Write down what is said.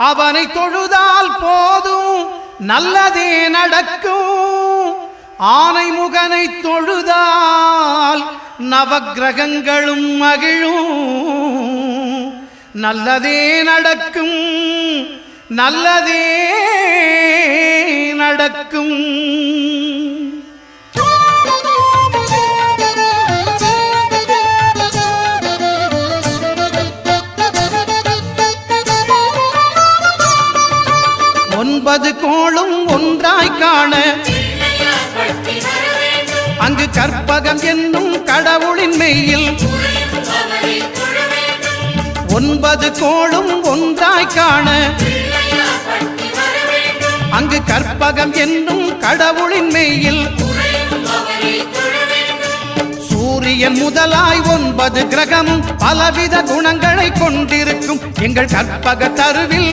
அவனை தொழுதால் போதும் நல்லதே நடக்கும். ஆனை முகனை தொழுதால் நவக்கிரகங்களும் மகிழும். நல்லதே நடக்கும், நல்லதே நடக்கும். ஒன்பது கோளும் ஒன்றாய் காண அங்கு கற்பகம் என்னும் கடவுளின் மெய்யில். ஒன்பது கோளும் ஒன்றாய் காண அங்கு கற்பகம் என்னும் கடவுளின் மெய்யில். சூரியன் முதலாய் 9 கிரகமும் பலவித குணங்களை கொண்டிருக்கும் எங்கள் கற்பக தருவில்